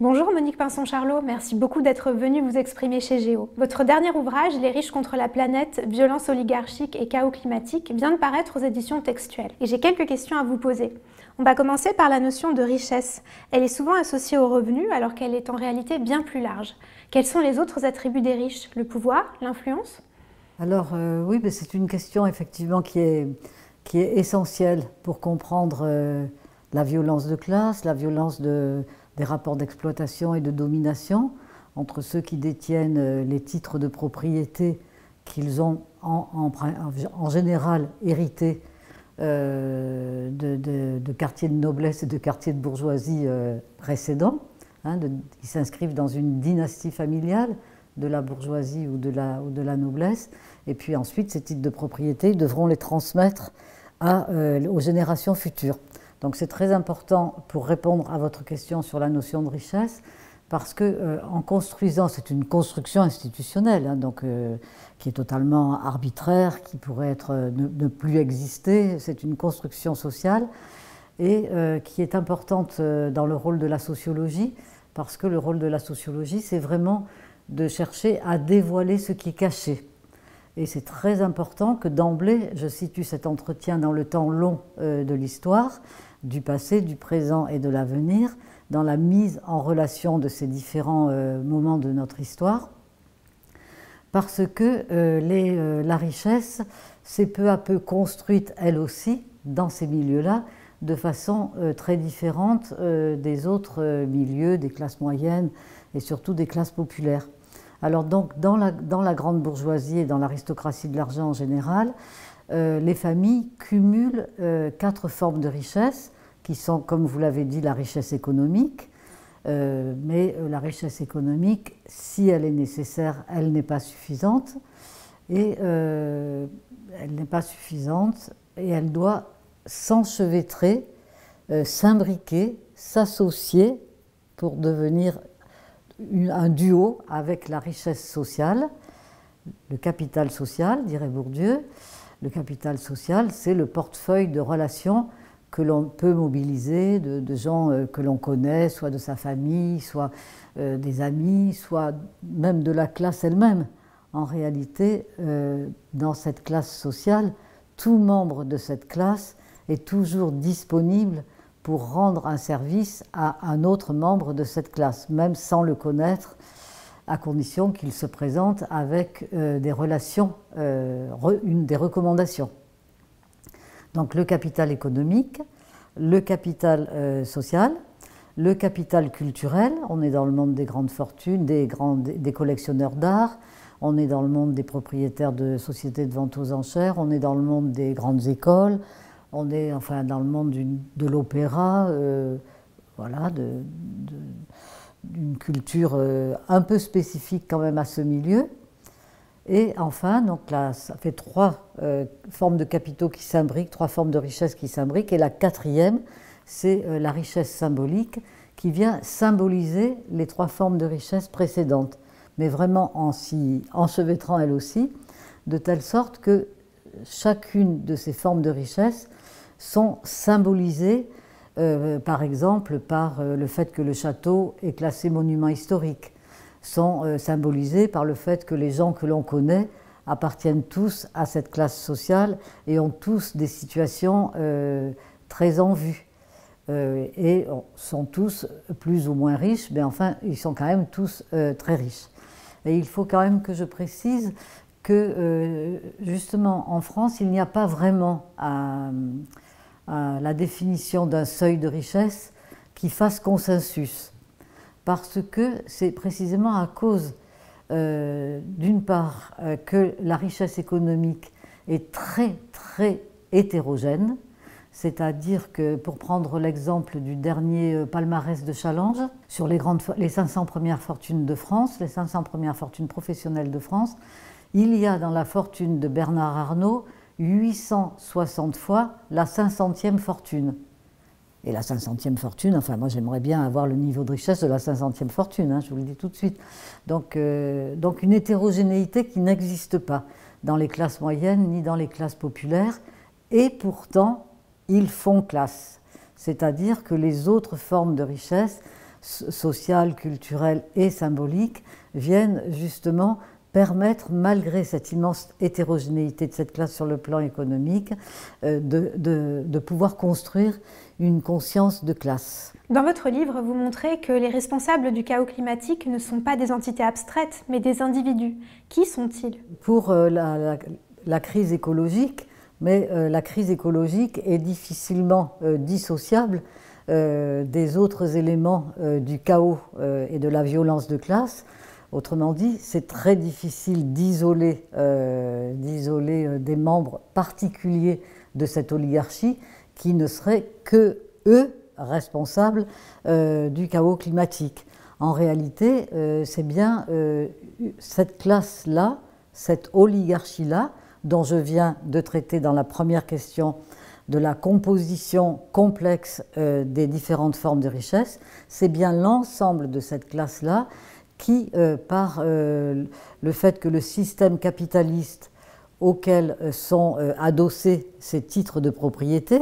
Bonjour Monique Pinson-Charlot, merci beaucoup d'être venue vous exprimer chez Géo. Votre dernier ouvrage, Les riches contre la planète, violence oligarchique et chaos climatique, vient de paraître aux éditions Textuelles. Et j'ai quelques questions à vous poser. On va commencer par la notion de richesse. Elle est souvent associée au revenu alors qu'elle est en réalité bien plus large. Quels sont les autres attributs des riches? Le pouvoir? L'influence? Alors oui, mais c'est une question effectivement qui est essentielle pour comprendre la violence de classe, la violence des rapports d'exploitation et de domination entre ceux qui détiennent les titres de propriété qu'ils ont en général hérités de quartiers de noblesse et de quartiers de bourgeoisie précédents, qui s'inscrivent dans une dynastie familiale de la bourgeoisie ou de la noblesse. Et puis ensuite, ces titres de propriété, ils devront les transmettre aux générations futures. Donc c'est très important pour répondre à votre question sur la notion de richesse, parce que en construisant, c'est une construction institutionnelle, qui est totalement arbitraire, qui pourrait ne plus exister, c'est une construction sociale, et qui est importante dans le rôle de la sociologie, parce que le rôle de la sociologie, c'est vraiment de chercher à dévoiler ce qui est caché. Et c'est très important que d'emblée, je situe cet entretien dans le temps long de l'histoire, du passé, du présent et de l'avenir, dans la mise en relation de ces différents moments de notre histoire, parce que la richesse s'est peu à peu construite, elle aussi, dans ces milieux-là, de façon très différente des autres milieux, des classes moyennes et surtout des classes populaires. Alors donc, dans la grande bourgeoisie et dans l'aristocratie de l'argent en général, les familles cumulent 4 formes de richesse, qui sont, comme vous l'avez dit, la richesse économique. Mais la richesse économique, si elle est nécessaire, elle n'est pas suffisante. Et elle n'est pas suffisante et elle doit s'enchevêtrer, s'imbriquer, s'associer pour devenir un duo avec la richesse sociale, le capital social, dirait Bourdieu. Le capital social, c'est le portefeuille de relations que l'on peut mobiliser, de gens que l'on connaît, soit de sa famille, soit des amis, soit même de la classe elle-même. En réalité, dans cette classe sociale, tout membre de cette classe est toujours disponible pour rendre un service à un autre membre de cette classe, même sans le connaître, à condition qu'il se présente avec des relations, des recommandations. Donc le capital économique, le capital social, le capital culturel, on est dans le monde des grandes fortunes, des collectionneurs d'art, on est dans le monde des propriétaires de sociétés de vente aux enchères, on est dans le monde des grandes écoles, on est enfin dans le monde de l'opéra, voilà, d'une culture un peu spécifique quand même à ce milieu. Et enfin, donc là, ça fait 3 formes de capitaux qui s'imbriquent, 3 formes de richesse qui s'imbriquent. Et la 4e, c'est la richesse symbolique qui vient symboliser les 3 formes de richesse précédentes, mais vraiment en s'y enchevêtrant elle aussi, de telle sorte que chacune de ces formes de richesse sont symbolisées, par exemple, par le fait que le château est classé monument historique, sont symbolisés par le fait que les gens que l'on connaît appartiennent tous à cette classe sociale et ont tous des situations très en vue. Et sont tous plus ou moins riches, mais enfin, ils sont quand même tous très riches. Et il faut quand même que je précise que, justement, en France, il n'y a pas vraiment à la définition d'un seuil de richesse qui fasse consensus. Parce que c'est précisément à cause, d'une part, que la richesse économique est très, très hétérogène, c'est-à-dire que, pour prendre l'exemple du dernier palmarès de Challenge, sur les 500 premières fortunes de France, les 500 premières fortunes professionnelles de France, il y a dans la fortune de Bernard Arnault 860 fois la 500e fortune. Et la 500e fortune, enfin moi j'aimerais bien avoir le niveau de richesse de la 500e fortune, je vous le dis tout de suite. Donc une hétérogénéité qui n'existe pas dans les classes moyennes ni dans les classes populaires, et pourtant ils font classe. C'est-à-dire que les autres formes de richesse sociales, culturelles et symboliques viennent justement permettre, malgré cette immense hétérogénéité de cette classe sur le plan économique, de pouvoir construire une conscience de classe. Dans votre livre, vous montrez que les responsables du chaos climatique ne sont pas des entités abstraites, mais des individus. Qui sont-ils? Pour la crise écologique, mais la crise écologique est difficilement dissociable des autres éléments du chaos et de la violence de classe. Autrement dit, c'est très difficile d'isoler des membres particuliers de cette oligarchie qui ne seraient que eux responsables du chaos climatique. En réalité, c'est bien cette classe-là, cette oligarchie-là, dont je viens de traiter dans la première question de la composition complexe des différentes formes de richesse, c'est bien l'ensemble de cette classe-là qui, par le fait que le système capitaliste auquel sont adossés ces titres de propriété,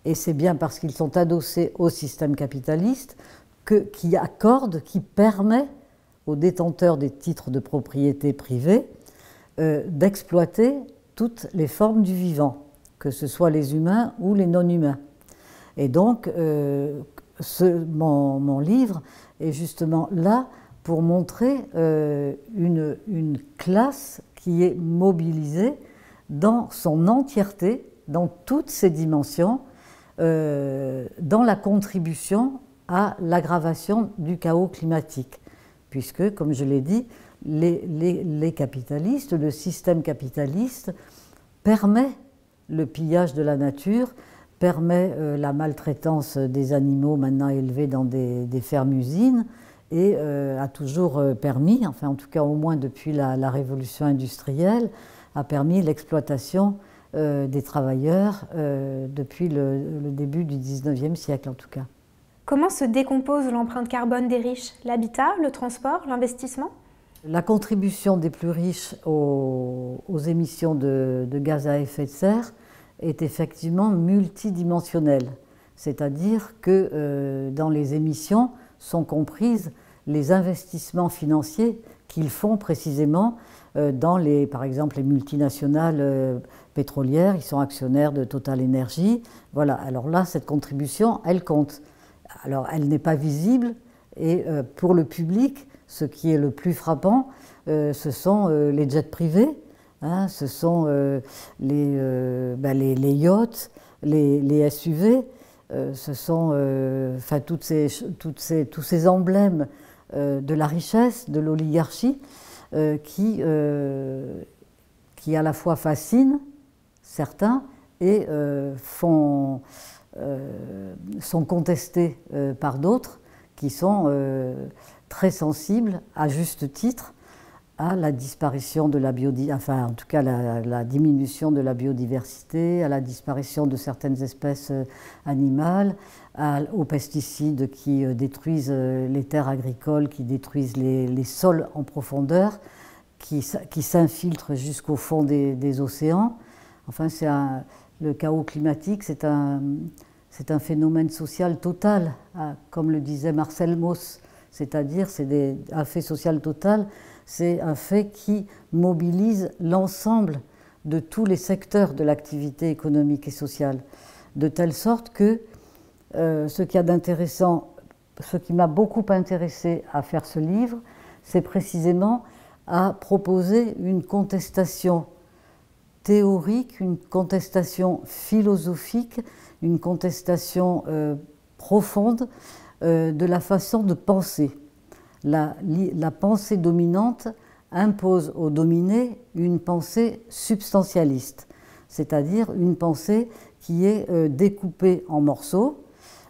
et c'est bien parce qu'ils sont adossés au système capitaliste, qui permet aux détenteurs des titres de propriété privés d'exploiter toutes les formes du vivant, que ce soit les humains ou les non-humains. Et donc, mon livre est justement là pour montrer une classe qui est mobilisée dans son entièreté, dans toutes ses dimensions, dans la contribution à l'aggravation du chaos climatique. Puisque, comme je l'ai dit, les capitalistes, le système capitaliste permet le pillage de la nature, permet la maltraitance des animaux maintenant élevés dans des fermes-usines et a toujours permis, enfin en tout cas au moins depuis la révolution industrielle, a permis l'exploitation des travailleurs depuis le début du 19e siècle en tout cas. Comment se décompose l'empreinte carbone des riches? L'habitat, le transport, l'investissement? La contribution des plus riches aux émissions de gaz à effet de serre est effectivement multidimensionnelle. C'est-à-dire que dans les émissions sont comprises les investissements financiers qu'ils font précisément dans par exemple les multinationales pétrolières. Ils sont actionnaires de Total Energy. Voilà, alors là, cette contribution, elle compte. Alors, elle n'est pas visible et pour le public, ce qui est le plus frappant, ce sont les jets privés, hein, ce sont les yachts, les SUV, ce sont tous ces emblèmes de la richesse, de l'oligarchie, qui à la fois fascinent certains et sont contestés par d'autres qui sont très sensibles, à juste titre, à la disparition de la biodiversité, enfin en tout cas la diminution de la biodiversité, à la disparition de certaines espèces animales, aux pesticides qui détruisent les terres agricoles, qui détruisent les sols en profondeur, qui s'infiltrent jusqu'au fond des océans. Enfin, le chaos climatique, c'est un phénomène social total, comme le disait Marcel Mauss, c'est-à-dire c'est un fait social total, c'est un fait qui mobilise l'ensemble de tous les secteurs de l'activité économique et sociale, de telle sorte que ce qui m'a beaucoup intéressé à faire ce livre, c'est précisément à proposer une contestation théorique, une contestation philosophique, une contestation profonde de la façon de penser. La pensée dominante impose aux dominés une pensée substantialiste, c'est-à-dire une pensée qui est découpée en morceaux.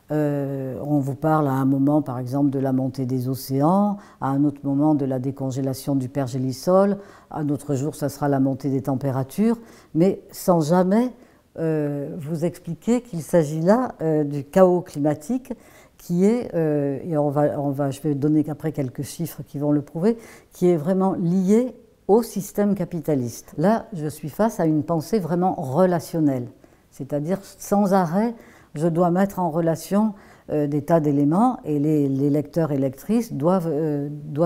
On vous parle à un moment, par exemple, de la montée des océans, à un autre moment de la décongélation du pergélisol, à un autre jour, ça sera la montée des températures, mais sans jamais vous expliquer qu'il s'agit là du chaos climatique qui est, et je vais donner après quelques chiffres qui vont le prouver, qui est vraiment lié au système capitaliste. Là, je suis face à une pensée vraiment relationnelle, c'est-à-dire sans arrêt, je dois mettre en relation des tas d'éléments et les lecteurs et lectrices doivent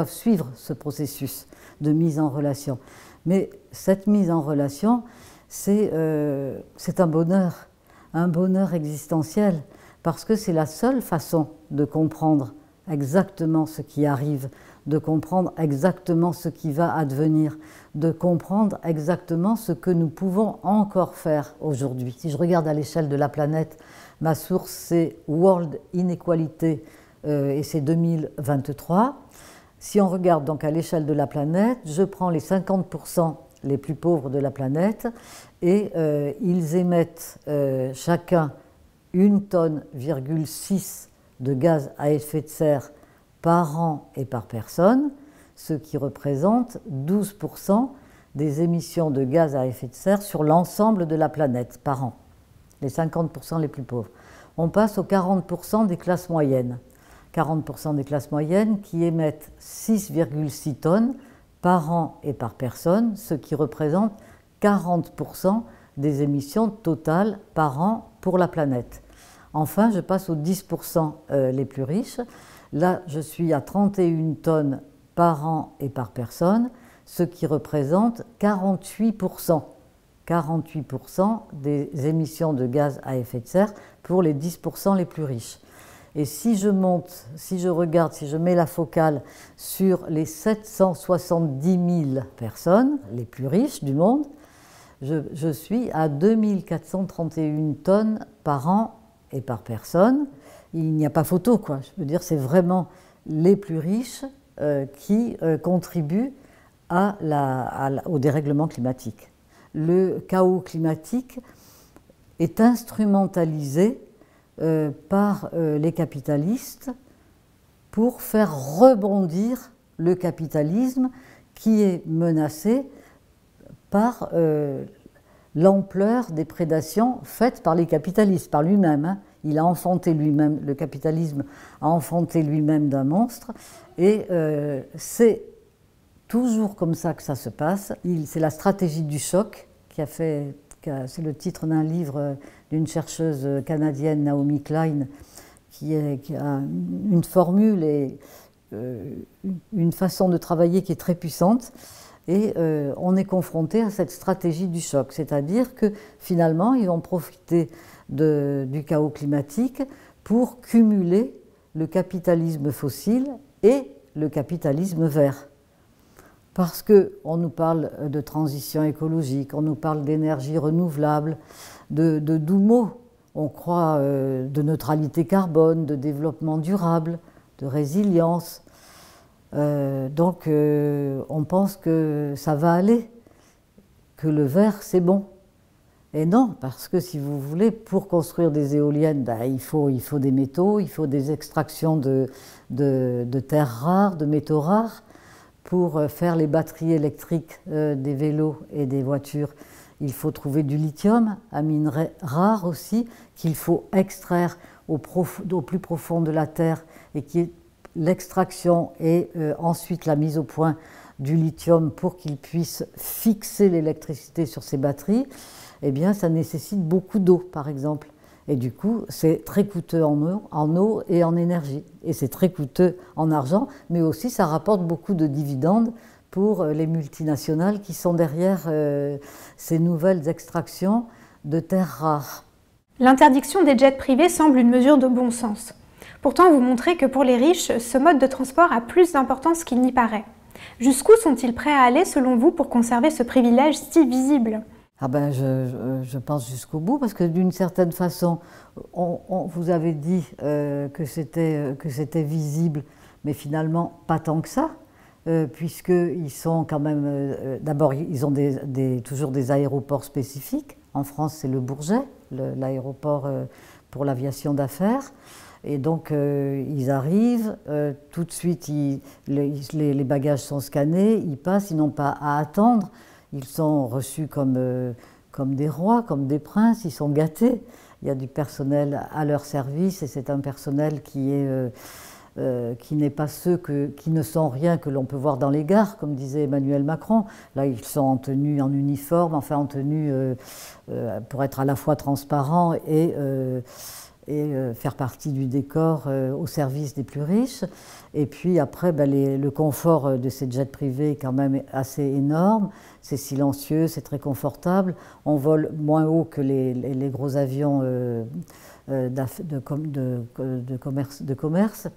suivre ce processus de mise en relation. Mais cette mise en relation, c'est un bonheur existentiel, parce que c'est la seule façon de comprendre exactement ce qui arrive, de comprendre exactement ce qui va advenir, de comprendre exactement ce que nous pouvons encore faire aujourd'hui. Si je regarde à l'échelle de la planète, ma source c'est World Inequality et c'est 2023. Si on regarde donc à l'échelle de la planète, je prends les 50% les plus pauvres de la planète et ils émettent chacun 1,6 tonne de gaz à effet de serre par an et par personne, ce qui représente 12% des émissions de gaz à effet de serre sur l'ensemble de la planète par an, les 50% les plus pauvres. On passe aux 40% des classes moyennes. 40% des classes moyennes qui émettent 6,6 tonnes par an et par personne, ce qui représente 40% des émissions totales par an pour la planète. Enfin, je passe aux 10% les plus riches. Là, je suis à 31 tonnes par an et par personne, ce qui représente 48% des émissions de gaz à effet de serre pour les 10% les plus riches. Et si je monte, si je mets la focale sur les 770 000 personnes les plus riches du monde, je suis à 2431 tonnes par an et par personne. Il n'y a pas photo, quoi. Je veux dire, c'est vraiment les plus riches qui contribuent au dérèglement climatique. Le chaos climatique est instrumentalisé par les capitalistes pour faire rebondir le capitalisme qui est menacé par l'ampleur des prédations faites par les capitalistes, par lui-même. Hein. Il a enfanté lui-même, le capitalisme a enfanté lui-même d'un monstre, et c'est toujours comme ça que ça se passe. C'est la stratégie du choc c'est le titre d'un livre d'une chercheuse canadienne, Naomi Klein, qui a une formule et une façon de travailler qui est très puissante. Et on est confronté à cette stratégie du choc, c'est-à-dire que finalement, ils vont profiter du chaos climatique pour cumuler le capitalisme fossile et le capitalisme vert. Parce qu'on nous parle de transition écologique, on nous parle d'énergie renouvelable, de doux mots. On croit de neutralité carbone, de développement durable, de résilience. Donc on pense que ça va aller, que le vert c'est bon. Et non, parce que si vous voulez, pour construire des éoliennes, il faut des métaux, il faut des extractions de terres rares, de métaux rares. Pour faire les batteries électriques des vélos et des voitures, il faut trouver du lithium, un minerai rare aussi, qu'il faut extraire au plus profond de la terre, et qui est l'extraction et ensuite la mise au point du lithium pour qu'il puisse fixer l'électricité sur ces batteries. Eh bien, ça nécessite beaucoup d'eau, par exemple. Et du coup, c'est très coûteux en eau et en énergie. Et c'est très coûteux en argent, mais aussi ça rapporte beaucoup de dividendes pour les multinationales qui sont derrière ces nouvelles extractions de terres rares. L'interdiction des jets privés semble une mesure de bon sens. Pourtant, vous montrez que pour les riches, ce mode de transport a plus d'importance qu'il n'y paraît. Jusqu'où sont-ils prêts à aller, selon vous, pour conserver ce privilège si visible ? Ah ben, je pense jusqu'au bout, parce que d'une certaine façon, vous avez dit que c'était visible, mais finalement pas tant que ça, puisqu'ils sont quand même... D'abord, ils ont toujours des aéroports spécifiques. En France, c'est le Bourget, l'aéroport pour l'aviation d'affaires. Et donc, ils arrivent, tout de suite, les bagages sont scannés, ils passent, ils n'ont pas à attendre. Ils sont reçus comme des rois, comme des princes, ils sont gâtés. Il y a du personnel à leur service et c'est un personnel qui n'est pas qui ne sont rien que l'on peut voir dans les gares, comme disait Emmanuel Macron. Là, ils sont en tenue, en uniforme, enfin en tenue pour être à la fois transparent et faire partie du décor au service des plus riches. Et puis après, le confort de ces jets privés est quand même assez énorme. C'est silencieux, c'est très confortable. On vole moins haut que les gros avions de commerce,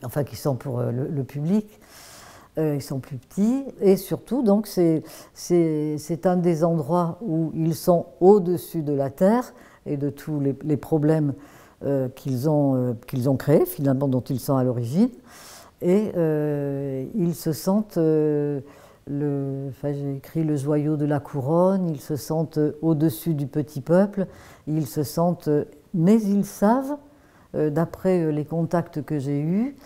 enfin qui sont pour le public. Ils sont plus petits et surtout, donc, c'est un des endroits où ils sont au-dessus de la Terre et de tous les problèmes qu'ils ont créés, finalement, dont ils sont à l'origine. Et ils se sentent, j'ai écrit le joyau de la couronne, ils se sentent au-dessus du petit peuple, ils se sentent, mais ils savent, d'après les contacts que j'ai eus,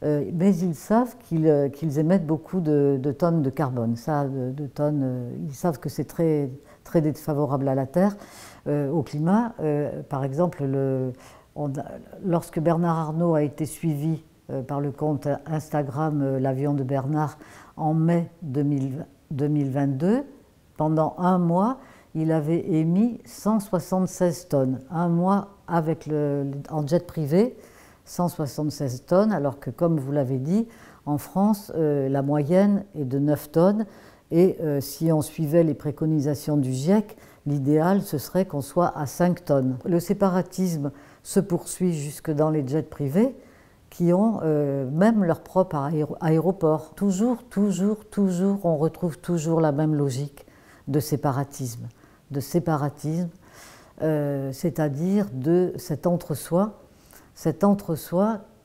mais ils savent qu'ils émettent beaucoup de tonnes de carbone. Ils savent que c'est très, très défavorable à la Terre, au climat. Par exemple, lorsque Bernard Arnault a été suivi par le compte Instagram L'avion de Bernard en mai 2022, pendant un mois, il avait émis 176 tonnes. Un mois en jet privé, 176 tonnes, alors que, comme vous l'avez dit, en France, la moyenne est de 9 tonnes. Et si on suivait les préconisations du GIEC, l'idéal, ce serait qu'on soit à 5 tonnes. Le séparatisme se poursuit jusque dans les jets privés, qui ont même leur propre aéroport. Toujours, on retrouve toujours la même logique de séparatisme. C'est-à-dire de cet entre-soi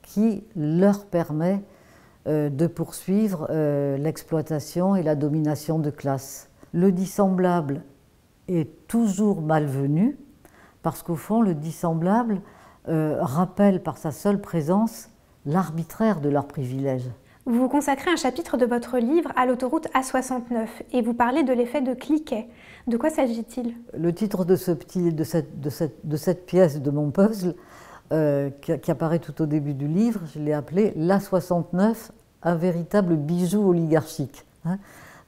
qui leur permet de poursuivre l'exploitation et la domination de classe. Le dissemblable est toujours malvenu parce qu'au fond, le dissemblable rappelle par sa seule présence l'arbitraire de leurs privilèges. Vous vous consacrez un chapitre de votre livre à l'autoroute A69 et vous parlez de l'effet de cliquet. De quoi s'agit-il? Le titre de cette pièce de mon puzzle, qui apparaît tout au début du livre, je l'ai appelé l'A69, un véritable bijou oligarchique.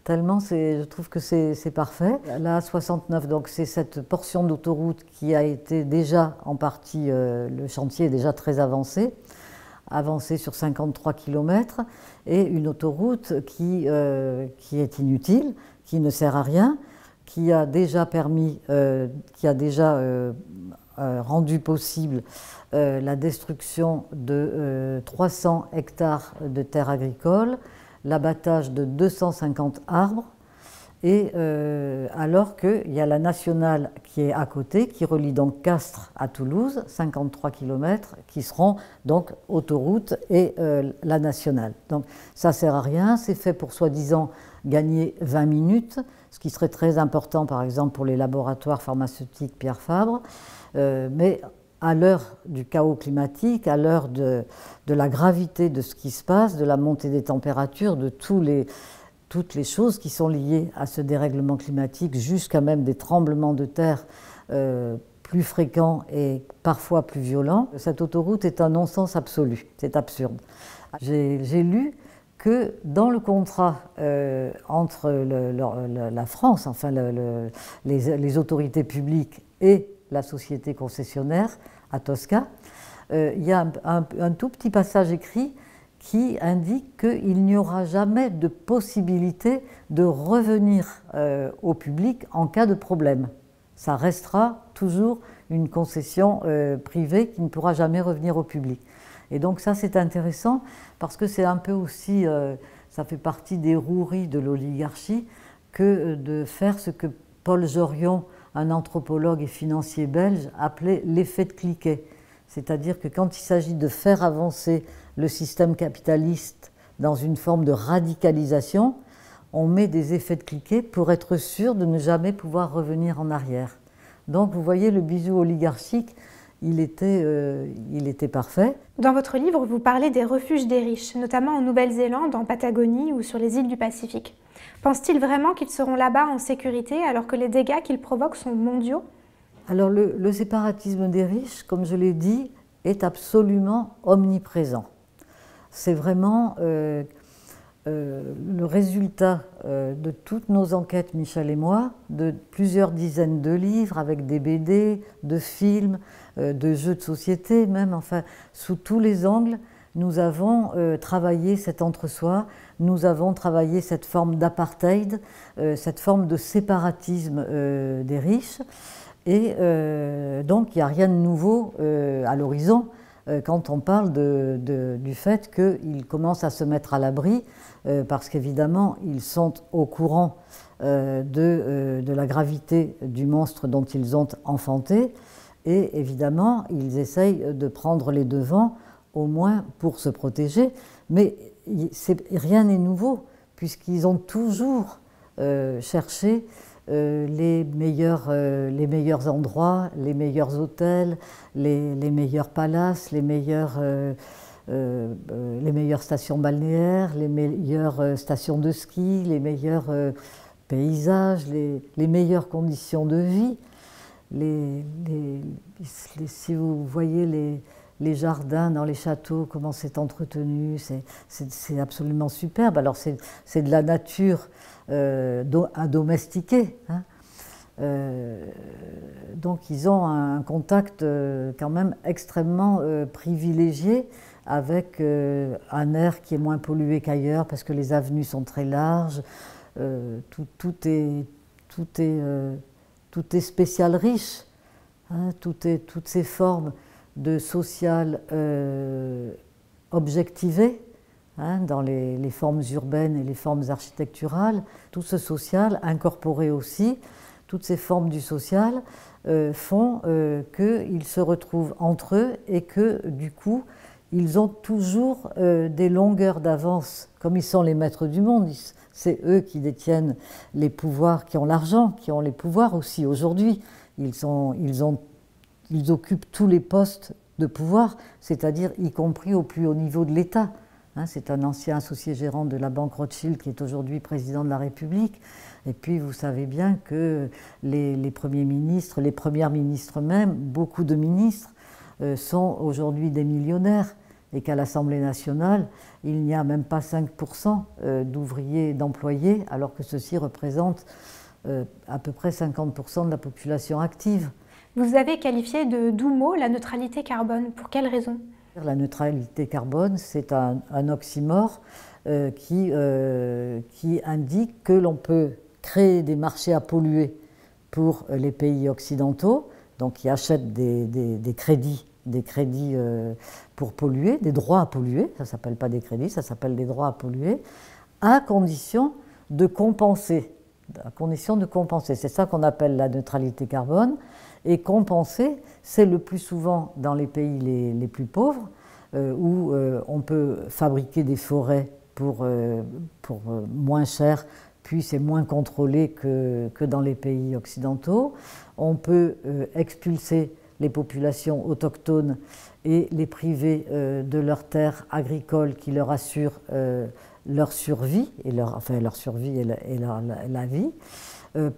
Tellement je trouve que c'est parfait. L'A69, donc c'est cette portion d'autoroute qui a été déjà en partie, le chantier est déjà très avancé sur 53 km, et une autoroute qui est inutile, qui ne sert à rien, qui a déjà rendu possible la destruction de 300 hectares de terres agricoles, l'abattage de 250 arbres, et alors qu'il y a la nationale qui est à côté, qui relie donc Castres à Toulouse, 53 km, qui seront donc autoroute et la nationale. Donc ça ne sert à rien, c'est fait pour soi-disant gagner 20 minutes, ce qui serait très important par exemple pour les laboratoires pharmaceutiques Pierre Fabre, mais à l'heure du chaos climatique, à l'heure de la gravité de ce qui se passe, de la montée des températures, de toutes les choses qui sont liées à ce dérèglement climatique, jusqu'à même des tremblements de terre plus fréquents et parfois plus violents, cette autoroute est un non-sens absolu, c'est absurde. J'ai lu que dans le contrat entre la France, enfin les autorités publiques et la société concessionnaire à Tosca, il y a un tout petit passage écrit qui indique qu'il n'y aura jamais de possibilité de revenir au public en cas de problème. Ça restera toujours une concession privée qui ne pourra jamais revenir au public. Et donc ça, c'est intéressant parce que c'est un peu aussi, ça fait partie des roueries de l'oligarchie que de faire ce que Paul Jorion, un anthropologue et financier belge, appelait l'effet de cliquet. C'est-à-dire que quand il s'agit de faire avancer le système capitaliste dans une forme de radicalisation, on met des effets de cliquet pour être sûr de ne jamais pouvoir revenir en arrière. Donc vous voyez, le bijou oligarchique, il était parfait. Dans votre livre, vous parlez des refuges des riches, notamment en Nouvelle-Zélande, en Patagonie ou sur les îles du Pacifique. Pense-t-il vraiment qu'ils seront là-bas en sécurité alors que les dégâts qu'ils provoquent sont mondiaux? Alors le séparatisme des riches, comme je l'ai dit, est absolument omniprésent. C'est vraiment le résultat de toutes nos enquêtes, Michel et moi, de plusieurs dizaines de livres avec des BD, de films, de jeux de société même, enfin, sous tous les angles, nous avons travaillé cet entre-soi, nous avons travaillé cette forme d'apartheid, cette forme de séparatisme des riches. Et donc, il n'y a rien de nouveau à l'horizon quand on parle du fait qu'ils commencent à se mettre à l'abri, parce qu'évidemment, ils sont au courant de la gravité du monstre dont ils ont enfanté, et évidemment, ils essayent de prendre les devants, au moins pour se protéger, mais rien n'est nouveau, puisqu'ils ont toujours cherché les meilleurs endroits, les meilleurs hôtels, les meilleurs palaces, les meilleures stations balnéaires, les meilleures stations de ski, les meilleurs paysages, les meilleures conditions de vie. Si vous voyez les jardins dans les châteaux, comment c'est entretenu, c'est absolument superbe. Alors c'est de la nature domestiquée, hein. Donc ils ont un contact quand même extrêmement privilégié avec un air qui est moins pollué qu'ailleurs parce que les avenues sont très larges, tout est spécial riche, hein, toutes ces formes de social objectivé, hein, dans les formes urbaines et les formes architecturales, tout ce social incorporé aussi, toutes ces formes du social font qu'ils se retrouvent entre eux et que du coup ils ont toujours des longueurs d'avance, comme ils sont les maîtres du monde, c'est eux qui détiennent les pouvoirs, qui ont l'argent, qui ont les pouvoirs aussi aujourd'hui. Ils occupent tous les postes de pouvoir, c'est-à-dire y compris au plus haut niveau de l'État. Hein, c'est un ancien associé gérant de la banque Rothschild qui est aujourd'hui président de la République. Et puis vous savez bien que les premiers ministres, les premières ministres même, beaucoup de ministres sont aujourd'hui des millionnaires et qu'à l'Assemblée nationale, il n'y a même pas 5% d'ouvriers et d'employés, alors que ceux-ci représentent à peu près 50% de la population active. Vous avez qualifié de doux mot la neutralité carbone. Pour quelle raison? La neutralité carbone, c'est un oxymore qui indique que l'on peut créer des marchés à polluer pour les pays occidentaux, donc qui achètent des crédits pour polluer, des droits à polluer, ça ne s'appelle pas des crédits, ça s'appelle des droits à polluer, à condition de compenser. C'est ça qu'on appelle la neutralité carbone. Et compenser, c'est le plus souvent dans les pays les plus pauvres, où on peut fabriquer des forêts pour moins cher, puis c'est moins contrôlé que dans les pays occidentaux. On peut expulser les populations autochtones et les priver de leurs terres agricoles qui leur assurent leur survie, leur survie et la vie,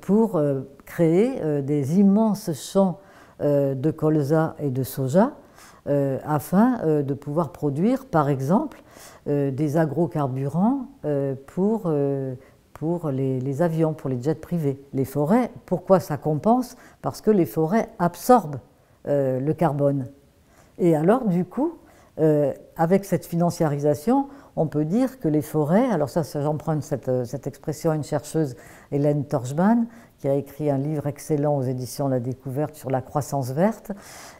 pour créer des immenses champs de colza et de soja afin de pouvoir produire, par exemple, des agrocarburants pour les avions, pour les jets privés. Les forêts, pourquoi ça compense? Parce que les forêts absorbent le carbone. Et alors, du coup, avec cette financiarisation, on peut dire que les forêts, alors ça j'emprunte cette expression à une chercheuse, Hélène Torchman, qui a écrit un livre excellent aux éditions La Découverte sur la croissance verte,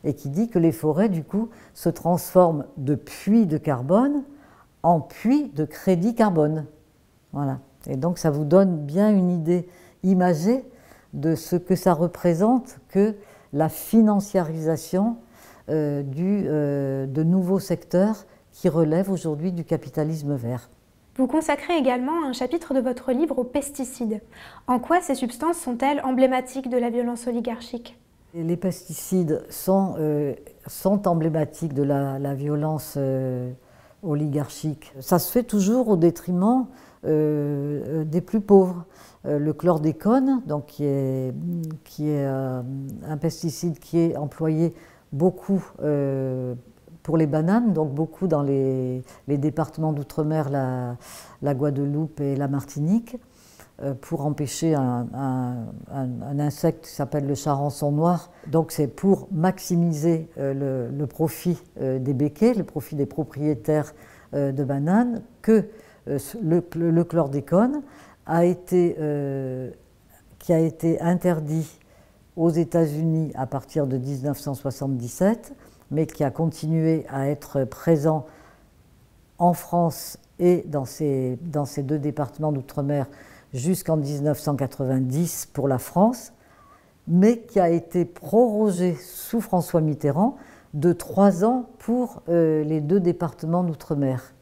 et qui dit que les forêts, du coup, se transforment de puits de carbone en puits de crédit carbone. Voilà. Et donc ça vous donne bien une idée imagée de ce que ça représente que la financiarisation de nouveaux secteurs qui relèvent aujourd'hui du capitalisme vert. Vous consacrez également un chapitre de votre livre aux pesticides. En quoi ces substances sont-elles emblématiques de la violence oligarchique? Les pesticides sont emblématiques de la violence oligarchique. Ça se fait toujours au détriment des plus pauvres. Le chlordécone, donc qui est un pesticide qui est employé beaucoup pour les bananes, donc beaucoup dans les départements d'outre-mer, la Guadeloupe et la Martinique, pour empêcher un insecte qui s'appelle le charançon noir. Donc c'est pour maximiser le profit des béquets, le profit des propriétaires de bananes, que le chlordécone qui a été interdit aux États-Unis à partir de 1977, mais qui a continué à être présent en France et dans ces deux départements d'outre-mer jusqu'en 1990 pour la France, mais qui a été prorogé sous François Mitterrand de 3 ans pour les deux départements d'outre-mer.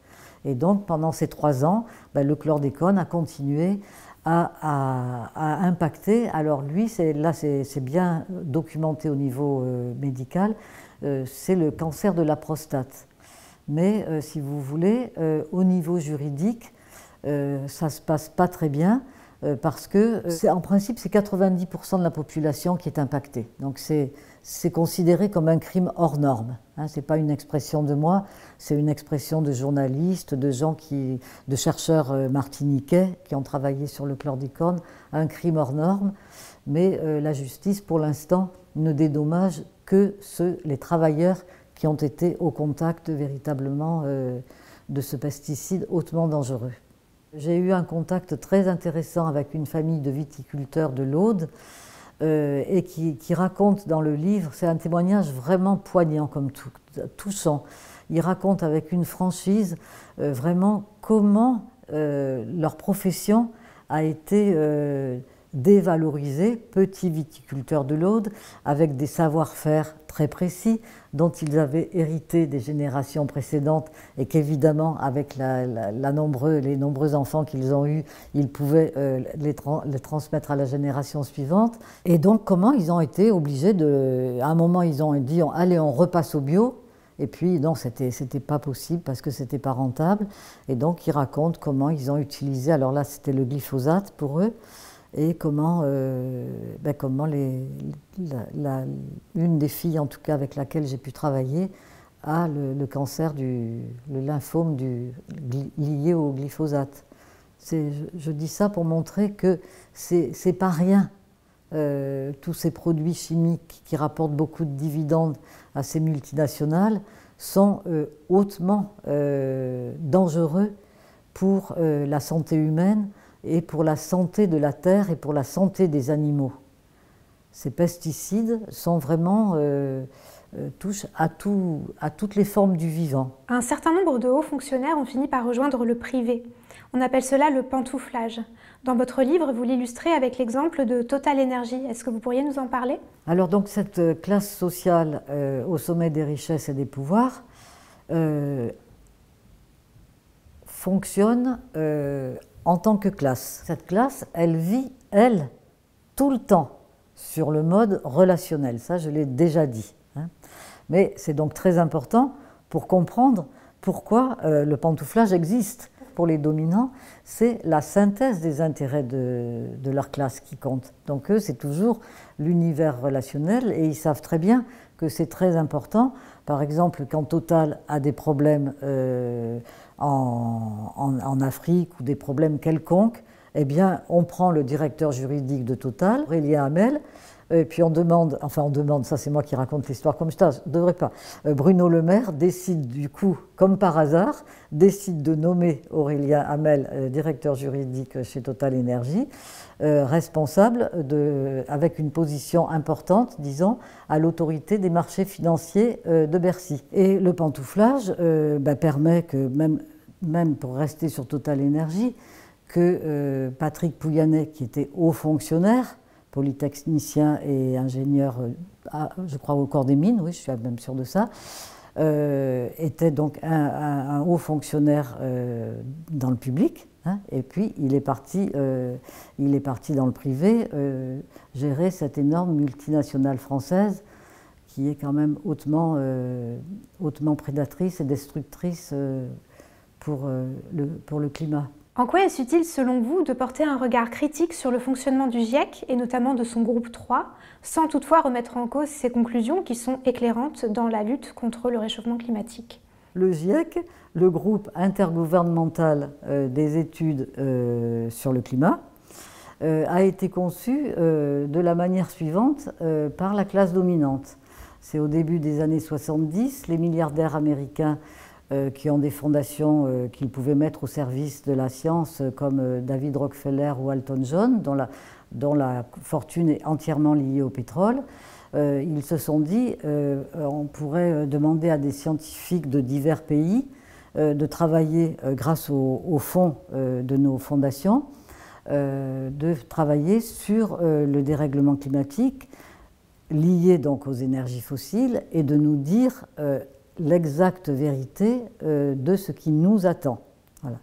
Et donc pendant ces 3 ans, le chlordécone a continué à impacter. Alors lui, c'est bien documenté au niveau médical, c'est le cancer de la prostate. Mais si vous voulez, au niveau juridique, ça ne se passe pas très bien parce que, en principe, c'est 90% de la population qui est impactée. Donc c'est considéré comme un crime hors norme. Hein, ce n'est pas une expression de moi, c'est une expression de journalistes, de chercheurs martiniquais qui ont travaillé sur le chlordécone, un crime hors norme. Mais la justice, pour l'instant, ne dédommage que les travailleurs qui ont été au contact véritablement de ce pesticide hautement dangereux. J'ai eu un contact très intéressant avec une famille de viticulteurs de l'Aude et qui raconte dans le livre, c'est un témoignage vraiment poignant, comme touchant. Ils racontent avec une franchise vraiment comment leur profession a été dévalorisés, petits viticulteurs de l'Aude, avec des savoir-faire très précis dont ils avaient hérité des générations précédentes et qu'évidemment, avec les nombreux enfants qu'ils ont eus, ils pouvaient les transmettre à la génération suivante. Et donc, comment ils ont été obligés à un moment, ils ont dit « allez, on repasse au bio ». Et puis, non, c'était pas possible parce que c'était pas rentable. Et donc, ils racontent comment ils ont utilisé, alors là, c'était le glyphosate pour eux, et comment une des filles, en tout cas avec laquelle j'ai pu travailler, a le cancer le lymphome lié au glyphosate. Je dis ça pour montrer que c'est pas rien, tous ces produits chimiques qui rapportent beaucoup de dividendes à ces multinationales sont hautement dangereux pour la santé humaine et pour la santé de la terre et pour la santé des animaux. Ces pesticides sont vraiment, touchent à toutes les formes du vivant. Un certain nombre de hauts fonctionnaires ont fini par rejoindre le privé. On appelle cela le pantouflage. Dans votre livre, vous l'illustrez avec l'exemple de Total Energy. Est-ce que vous pourriez nous en parler? Alors donc cette classe sociale au sommet des richesses et des pouvoirs fonctionne en tant que classe. Cette classe, elle vit, tout le temps sur le mode relationnel. Ça, je l'ai déjà dit. Hein. Mais c'est donc très important pour comprendre pourquoi le pantouflage existe. Pour les dominants, c'est la synthèse des intérêts de leur classe qui compte. Donc eux, c'est toujours l'univers relationnel et ils savent très bien que c'est très important. Par exemple, quand Total a des problèmes en Afrique ou des problèmes quelconques, eh bien, on prend le directeur juridique de Total, Aurélien Hamel, et puis on demande, ça c'est moi qui raconte l'histoire comme ça, je ne devrais pas. Bruno Le Maire décide du coup, comme par hasard, décide de nommer Aurélien Hamel, directeur juridique chez Total Énergie, responsable avec une position importante, disons, à l'autorité des marchés financiers de Bercy. Et le pantouflage permet que, même pour rester sur Total Énergie, que Patrick Pouyanné, qui était haut fonctionnaire, polytechnicien et ingénieur, je crois, au corps des mines, oui, je suis même sûre de ça, était donc un haut fonctionnaire dans le public, hein, et puis il est parti dans le privé gérer cette énorme multinationale française qui est quand même hautement prédatrice et destructrice pour le climat. En quoi est-ce utile, selon vous, de porter un regard critique sur le fonctionnement du GIEC, et notamment de son groupe 3, sans toutefois remettre en cause ses conclusions qui sont éclairantes dans la lutte contre le réchauffement climatique? Le GIEC, le groupe intergouvernemental des études sur le climat, a été conçu de la manière suivante par la classe dominante. C'est au début des années 70, les milliardaires américains qui ont des fondations qu'ils pouvaient mettre au service de la science, comme David Rockefeller ou Elton John, dont la fortune est entièrement liée au pétrole. Ils se sont dit on pourrait demander à des scientifiques de divers pays de travailler grâce aux fonds de nos fondations, de travailler sur le dérèglement climatique lié donc aux énergies fossiles et de nous dire l'exacte vérité de ce qui nous attend. Voilà.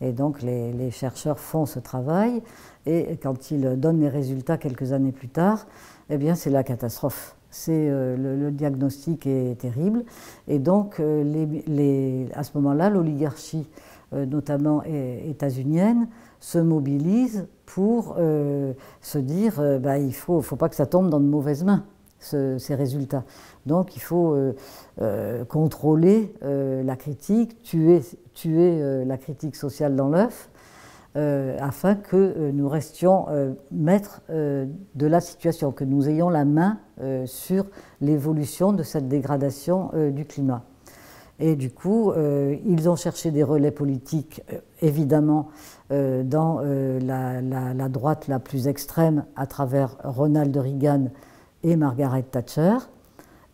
Et donc les chercheurs font ce travail et quand ils donnent les résultats quelques années plus tard, eh bien c'est la catastrophe. Le diagnostic est terrible et donc à ce moment-là, l'oligarchie, notamment états-unienne, se mobilise pour se dire il ne faut pas que ça tombe dans de mauvaises mains, ces résultats. Donc il faut contrôler la critique, tuer la critique sociale dans l'œuf, afin que nous restions maîtres de la situation, que nous ayons la main sur l'évolution de cette dégradation du climat. Et du coup, ils ont cherché des relais politiques, évidemment, dans la droite la plus extrême, à travers Ronald Reagan et Margaret Thatcher.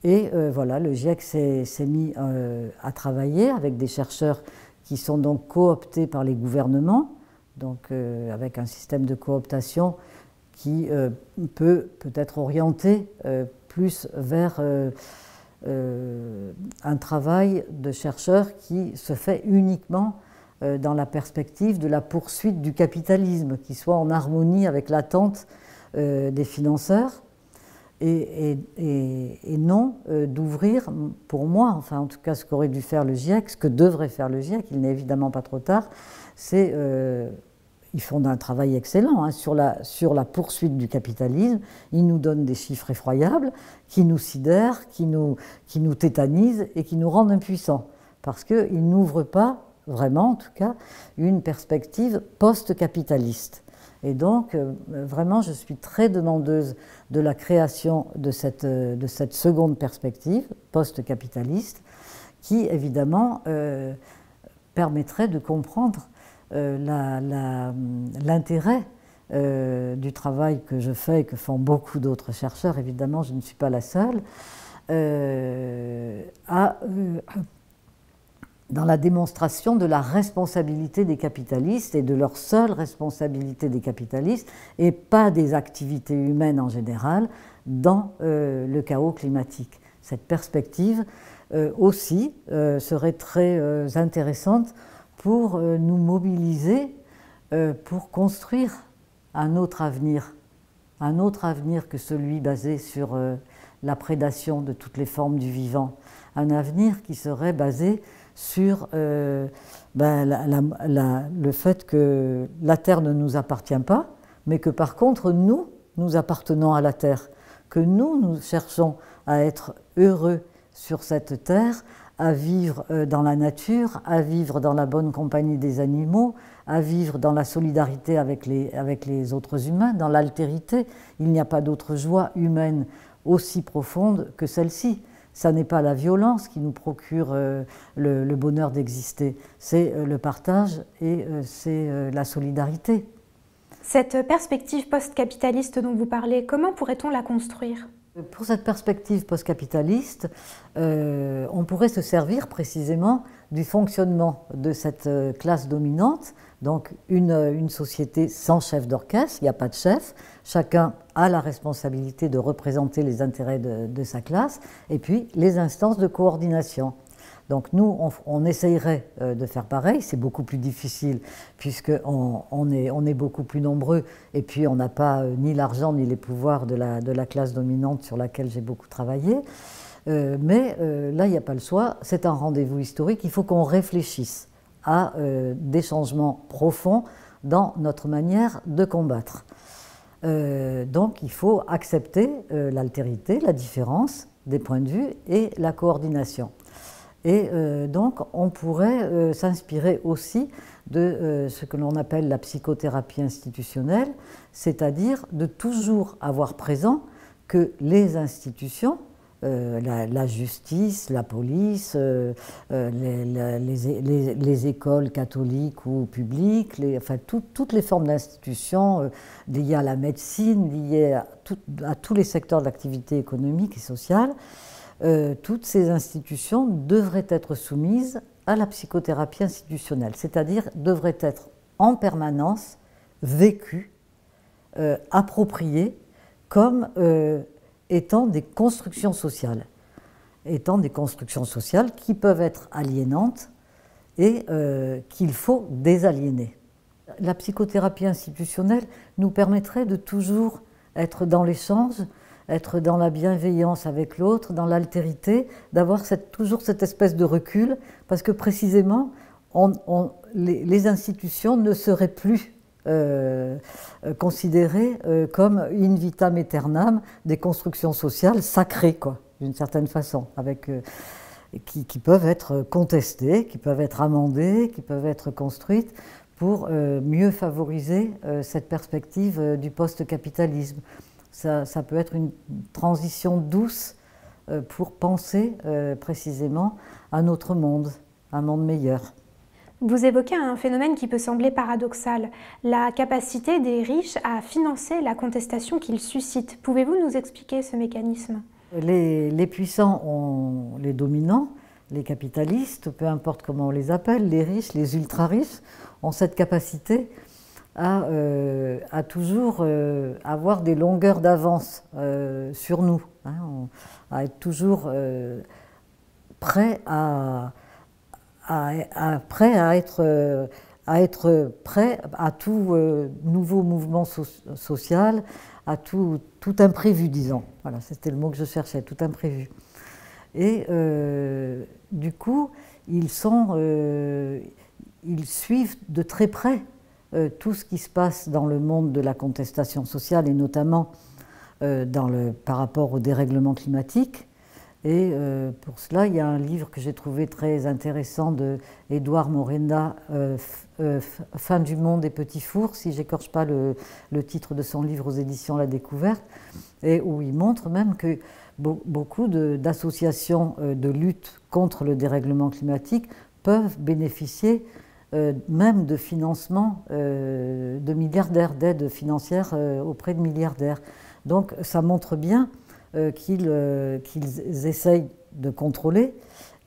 Et voilà, le GIEC s'est mis à travailler avec des chercheurs qui sont donc cooptés par les gouvernements, donc avec un système de cooptation qui peut être orienté plus vers un travail de chercheurs qui se fait uniquement dans la perspective de la poursuite du capitalisme, qui soit en harmonie avec l'attente des financeurs et non d'ouvrir, pour moi, enfin en tout cas ce qu'aurait dû faire le GIEC, ce que devrait faire le GIEC, il n'est évidemment pas trop tard, c'est ils font un travail excellent sur la poursuite du capitalisme. Ils nous donnent des chiffres effroyables qui nous sidèrent, qui nous tétanisent et qui nous rendent impuissants. Parce qu'ils n'ouvrent pas, vraiment en tout cas, une perspective post-capitaliste. Et donc, vraiment, je suis très demandeuse de la création de cette seconde perspective post-capitaliste qui, évidemment, permettrait de comprendre l'intérêt du travail que je fais et que font beaucoup d'autres chercheurs, évidemment je ne suis pas la seule, dans la démonstration de la responsabilité des capitalistes et de leur seule responsabilité des capitalistes et pas des activités humaines en général dans le chaos climatique. Cette perspective aussi serait très intéressante pour nous mobiliser pour construire un autre avenir que celui basé sur la prédation de toutes les formes du vivant, un avenir qui serait basé sur le fait que la Terre ne nous appartient pas, mais que par contre nous appartenons à la Terre, que nous cherchons à être heureux sur cette Terre, à vivre dans la nature, à vivre dans la bonne compagnie des animaux, à vivre dans la solidarité avec les autres humains, dans l'altérité. Il n'y a pas d'autre joie humaine aussi profonde que celle-ci. Ça n'est pas la violence qui nous procure le bonheur d'exister, c'est le partage et c'est la solidarité. Cette perspective post-capitaliste dont vous parlez, comment pourrait-on la construire ? Pour cette perspective post-capitaliste, on pourrait se servir précisément du fonctionnement de cette classe dominante, donc une société sans chef d'orchestre, il n'y a pas de chef, chacun a la responsabilité de représenter les intérêts de sa classe, et puis les instances de coordination. Donc nous, on essayerait de faire pareil, c'est beaucoup plus difficile puisqu'on est beaucoup plus nombreux et puis on n'a pas ni l'argent ni les pouvoirs de la classe dominante sur laquelle j'ai beaucoup travaillé. Mais là, il n'y a pas le choix, c'est un rendez-vous historique, il faut qu'on réfléchisse à des changements profonds dans notre manière de combattre. Donc il faut accepter l'altérité, la différence des points de vue et la coordination. Et donc on pourrait s'inspirer aussi de ce que l'on appelle la psychothérapie institutionnelle, c'est-à-dire de toujours avoir présent que les institutions, la justice, la police, les écoles catholiques ou publiques, enfin toutes les formes d'institutions liées à la médecine, liées à tous les secteurs de l'activité économique et sociale, toutes ces institutions devraient être soumises à la psychothérapie institutionnelle, c'est-à-dire devraient être en permanence vécues, appropriées comme étant des constructions sociales, qui peuvent être aliénantes et qu'il faut désaliéner. La psychothérapie institutionnelle nous permettrait de toujours être dans l'échange, être dans la bienveillance avec l'autre, dans l'altérité, d'avoir toujours cette espèce de recul, parce que précisément, les institutions ne seraient plus considérées comme in vitam aeternam, des constructions sociales sacrées, d'une certaine façon, qui peuvent être contestées, qui peuvent être amendées, qui peuvent être construites pour mieux favoriser cette perspective du post-capitalisme. Ça peut être une transition douce pour penser précisément à notre monde, un monde meilleur. Vous évoquez un phénomène qui peut sembler paradoxal, la capacité des riches à financer la contestation qu'ils suscitent. Pouvez-vous nous expliquer ce mécanisme ? Les puissants, les dominants, les capitalistes, peu importe comment on les appelle, les riches, les ultra-riches, ont cette capacité à toujours avoir des longueurs d'avance sur nous, à être toujours prêt à être prêt à tout nouveau mouvement social, à tout imprévu, disons. Voilà, c'était le mot que je cherchais, tout imprévu. Et du coup, ils suivent de très près tout ce qui se passe dans le monde de la contestation sociale, et notamment par rapport au dérèglement climatique. Et pour cela, il y a un livre que j'ai trouvé très intéressant de Édouard Morenda, Fin du monde et petits fours, si j'écorche pas le titre de son livre aux éditions La Découverte, et où il montre même que beaucoup d'associations de lutte contre le dérèglement climatique peuvent bénéficier même de financement de milliardaires, d'aides financières auprès de milliardaires. Donc ça montre bien qu'ils essayent de contrôler,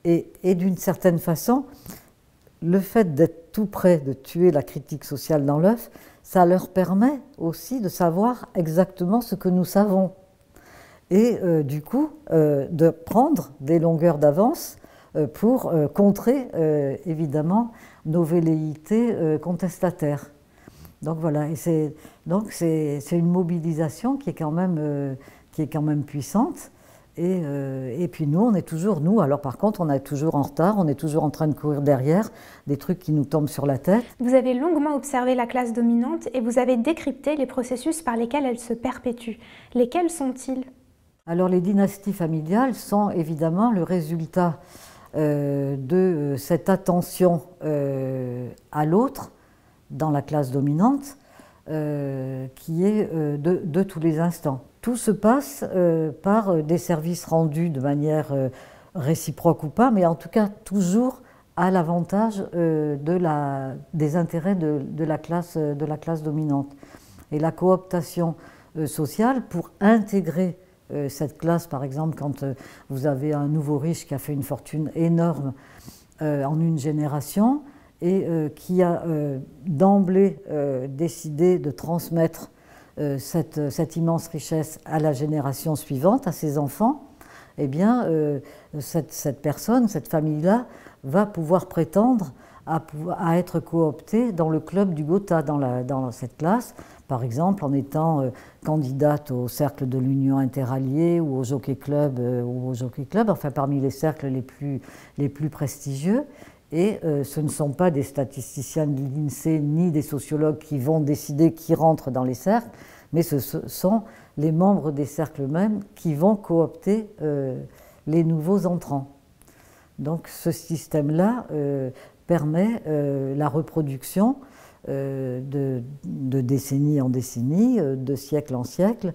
et d'une certaine façon, le fait d'être tout près de tuer la critique sociale dans l'œuf, ça leur permet aussi de savoir exactement ce que nous savons, et du coup de prendre des longueurs d'avance pour contrer évidemment nos velléités contestataires. Donc voilà, et c'est une mobilisation qui est quand même puissante. Et puis nous, alors par contre, on est toujours en retard, on est toujours en train de courir derrière des trucs qui nous tombent sur la tête. Vous avez longuement observé la classe dominante et vous avez décrypté les processus par lesquels elle se perpétue. Lesquels sont-ils ? Alors les dynasties familiales sont évidemment le résultat de cette attention à l'autre dans la classe dominante qui est de tous les instants. Tout se passe par des services rendus de manière réciproque ou pas, mais en tout cas toujours à l'avantage des intérêts de la classe dominante. Et la cooptation sociale pour intégrer cette classe, par exemple, quand vous avez un nouveau riche qui a fait une fortune énorme en une génération et qui a d'emblée décidé de transmettre cette immense richesse à la génération suivante, à ses enfants, eh bien, cette personne, cette famille-là, va pouvoir prétendre à être cooptée dans le club du Gotha, dans cette classe, par exemple en étant candidate au cercle de l'Union interalliée ou au Jockey Club, enfin parmi les cercles les plus prestigieux. Et ce ne sont pas des statisticiens de l'INSEE ni des sociologues qui vont décider qui rentre dans les cercles, mais ce sont les membres des cercles eux-mêmes qui vont coopter les nouveaux entrants. Donc ce système-là permet la reproduction de décennie en décennie, de siècle en siècle,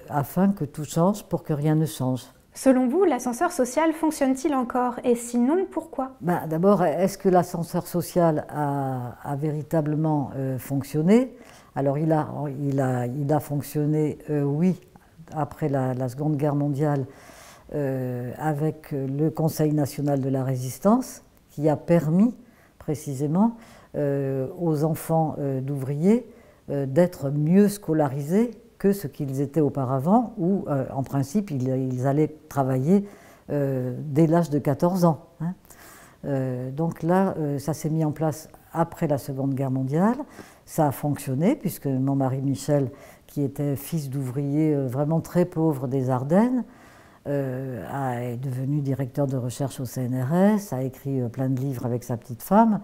afin que tout change pour que rien ne change. Selon vous, l'ascenseur social fonctionne-t-il encore? Et sinon, pourquoi? D'abord, est-ce que l'ascenseur social a véritablement fonctionné? Alors il a fonctionné, oui, après la Seconde Guerre mondiale, avec le Conseil national de la résistance, qui a permis précisément aux enfants d'ouvriers d'être mieux scolarisés que ce qu'ils étaient auparavant, où en principe ils allaient travailler dès l'âge de 14 ans. Hein. Donc là, ça s'est mis en place après la Seconde Guerre mondiale. Ça a fonctionné, puisque mon mari Michel, qui était fils d'ouvrier vraiment très pauvre des Ardennes, est devenu directeur de recherche au CNRS, a écrit plein de livres avec sa petite femme.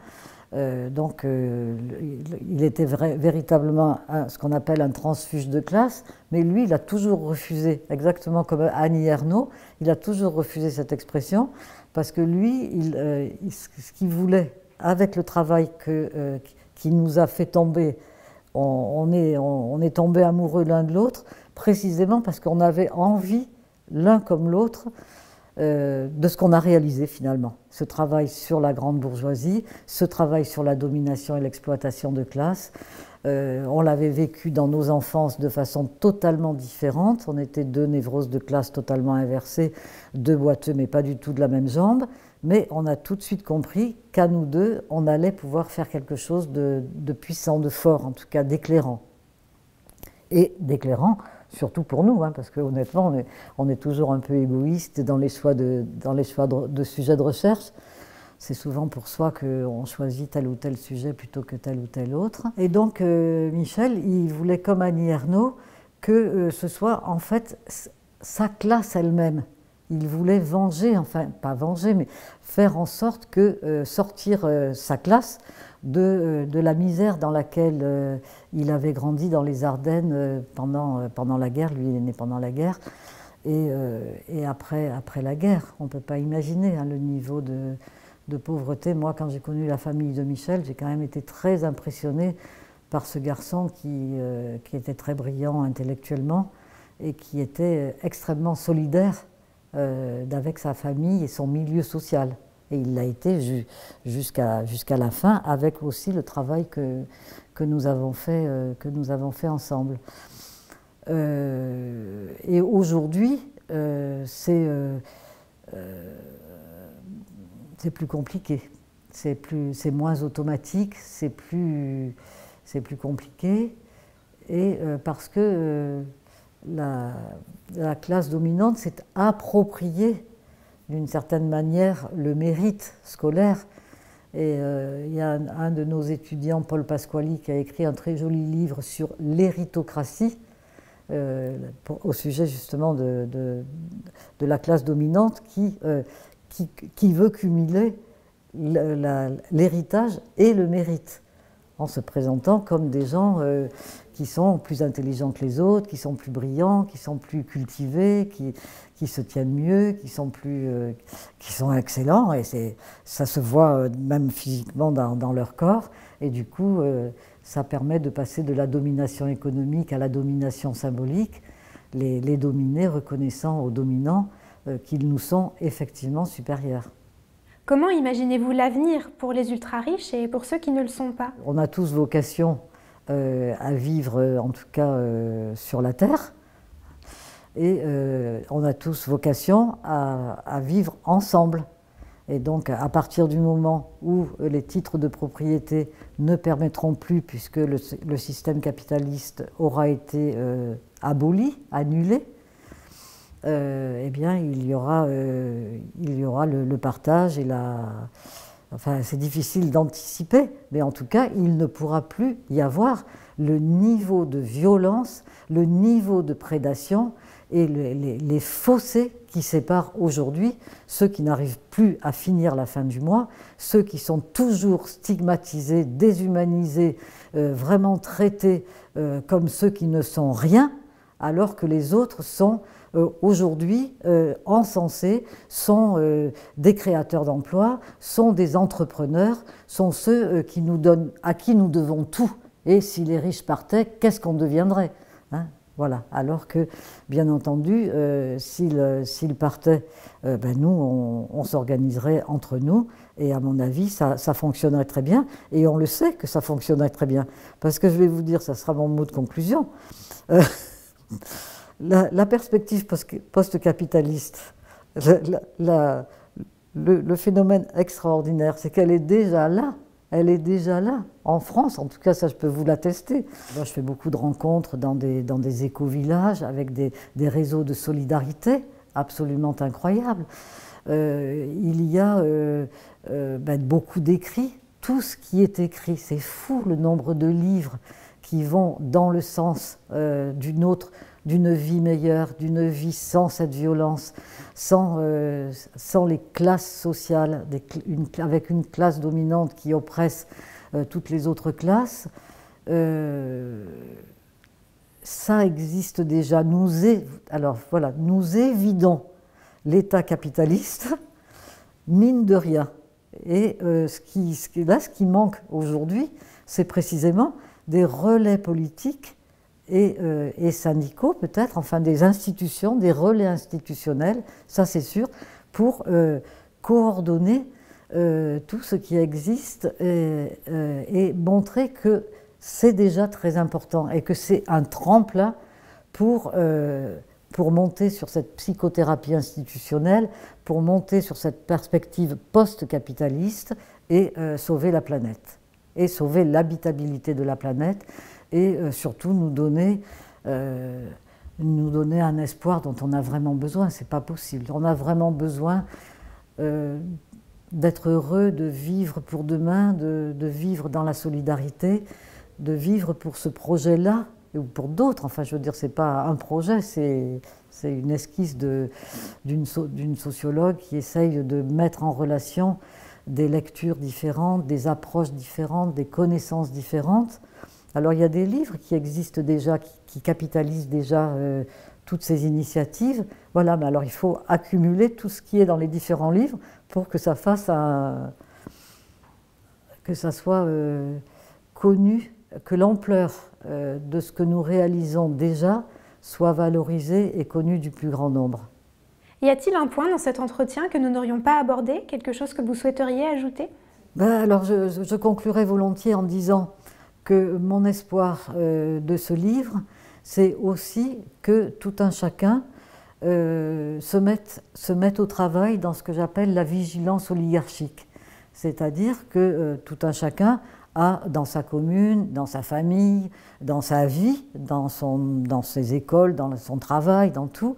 Donc il était véritablement ce qu'on appelle un transfuge de classe, mais lui il a toujours refusé, exactement comme Annie Ernaux, il a toujours refusé cette expression, parce que lui, ce qu'il voulait, avec le travail qui nous a fait tomber, on est tombé amoureux l'un de l'autre, précisément parce qu'on avait envie, l'un comme l'autre, de ce qu'on a réalisé finalement. Ce travail sur la grande bourgeoisie, ce travail sur la domination et l'exploitation de classe, on l'avait vécu dans nos enfances de façon totalement différente. On était deux névroses de classe totalement inversées, deux boiteux mais pas du tout de la même jambe. Mais on a tout de suite compris qu'à nous deux, on allait pouvoir faire quelque chose de puissant, de fort, en tout cas d'éclairant. Et d'éclairant, surtout pour nous, hein, parce qu'honnêtement, on est toujours un peu égoïste dans les choix de sujets de recherche. C'est souvent pour soi qu'on choisit tel ou tel sujet plutôt que tel ou tel autre. Et donc, Michel, il voulait, comme Annie Ernaux, que ce soit en fait sa classe elle-même. Il voulait venger, enfin, pas venger, mais faire en sorte que sortir sa classe de la misère dans laquelle il avait grandi dans les Ardennes pendant la guerre. Lui, il est né pendant la guerre. Et après la guerre, on ne peut pas imaginer le niveau de pauvreté. Moi, quand j'ai connu la famille de Michel, j'ai quand même été très impressionnée par ce garçon qui était très brillant intellectuellement et qui était extrêmement solidaire avec sa famille et son milieu social. Et il l'a été jusqu'à la fin, avec aussi le travail que nous avons fait ensemble. Et aujourd'hui, c'est plus compliqué. C'est moins automatique, c'est plus compliqué. Et parce que la classe dominante s'est appropriée d'une certaine manière le mérite scolaire. Et il y a un de nos étudiants, Paul Pasquali, qui a écrit un très joli livre sur l'héritocratie, au sujet justement de la classe dominante qui veut cumuler l'héritage et le mérite, en se présentant comme des gens qui sont plus intelligents que les autres, qui sont plus brillants, qui sont plus cultivés, qui se tiennent mieux, qui sont excellents, et ça se voit même physiquement dans leur corps, et du coup ça permet de passer de la domination économique à la domination symbolique, les dominés reconnaissant aux dominants qu'ils nous sont effectivement supérieurs. Comment imaginez-vous l'avenir pour les ultra-riches et pour ceux qui ne le sont pas? On a tous vocation à vivre, en tout cas sur la Terre, et on a tous vocation à vivre ensemble. Et donc, à partir du moment où les titres de propriété ne permettront plus, puisque le système capitaliste aura été aboli, annulé, eh bien, il y aura le partage et Enfin, c'est difficile d'anticiper, mais en tout cas, il ne pourra plus y avoir le niveau de violence, le niveau de prédation et les fossés qui séparent aujourd'hui ceux qui n'arrivent plus à finir la fin du mois, ceux qui sont toujours stigmatisés, déshumanisés, vraiment traités comme ceux qui ne sont rien, alors que les autres sont aujourd'hui encensés, sont des créateurs d'emplois, sont des entrepreneurs, sont ceux à qui nous devons tout. Et si les riches partaient, qu'est-ce qu'on deviendrait, hein? Voilà. Alors que, bien entendu, s'ils partaient, nous, on s'organiserait entre nous, et à mon avis, ça fonctionnerait très bien, et on le sait que ça fonctionnerait très bien. Parce que je vais vous dire, ça sera mon mot de conclusion, la perspective post-capitaliste, le phénomène extraordinaire, c'est qu'elle est déjà là. Elle est déjà là, en France, en tout cas ça je peux vous l'attester. Je fais beaucoup de rencontres dans des éco-villages avec des réseaux de solidarité absolument incroyables. Il y a beaucoup d'écrits, tout ce qui est écrit, c'est fou le nombre de livres qui vont dans le sens d'une vie meilleure, d'une vie sans cette violence, sans les classes sociales, avec une classe dominante qui oppresse toutes les autres classes. Ça existe déjà. Nous évidons l'État capitaliste, mine de rien. Et ce qui manque aujourd'hui, c'est précisément des relais politiques et syndicaux peut-être, enfin des institutions, des relais institutionnels, ça c'est sûr, pour coordonner tout ce qui existe et montrer que c'est déjà très important et que c'est un tremplin pour monter sur cette psychothérapie institutionnelle, pour monter sur cette perspective post-capitaliste et sauver la planète, et sauver l'habitabilité de la planète, et surtout nous donner un espoir dont on a vraiment besoin. C'est pas possible. On a vraiment besoin d'être heureux, de vivre pour demain, de vivre dans la solidarité, de vivre pour ce projet-là, ou pour d'autres. Enfin, je veux dire, c'est pas un projet, c'est une esquisse d'une sociologue qui essaye de mettre en relation des lectures différentes, des approches différentes, des connaissances différentes. Alors il y a des livres qui existent déjà, qui capitalisent déjà toutes ces initiatives. Voilà, mais alors il faut accumuler tout ce qui est dans les différents livres pour que ça soit connu, que l'ampleur de ce que nous réalisons déjà soit valorisée et connue du plus grand nombre. Y a-t-il un point dans cet entretien que nous n'aurions pas abordé, quelque chose que vous souhaiteriez ajouter? Alors je conclurai volontiers en disant que mon espoir de ce livre, c'est aussi que tout un chacun se mette au travail dans ce que j'appelle la vigilance oligarchique. C'est-à-dire que tout un chacun a dans sa commune, dans sa famille, dans sa vie, dans ses écoles, dans son travail, dans tout,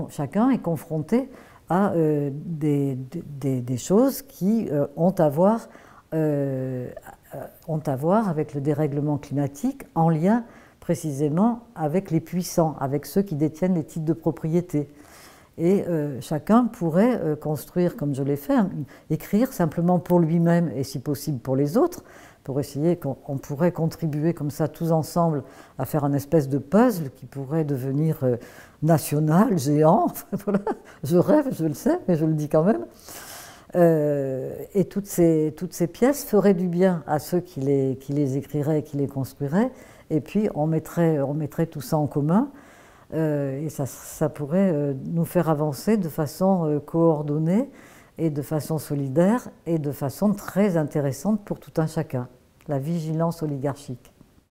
chacun est confronté à des choses qui ont à voir avec le dérèglement climatique, en lien précisément avec les puissants, avec ceux qui détiennent les titres de propriété. Et chacun pourrait construire, comme je l'ai fait, écrire simplement pour lui-même et si possible pour les autres, pour essayer qu'on pourrait contribuer comme ça tous ensemble à faire une espèce de puzzle qui pourrait devenir national, géant. Voilà. Je rêve, je le sais, mais je le dis quand même. Et toutes ces pièces feraient du bien à ceux qui les écriraient et qui les construiraient. Et puis on mettrait tout ça en commun. Et ça pourrait nous faire avancer de façon coordonnée et de façon solidaire et de façon très intéressante pour tout un chacun. La vigilance oligarchique.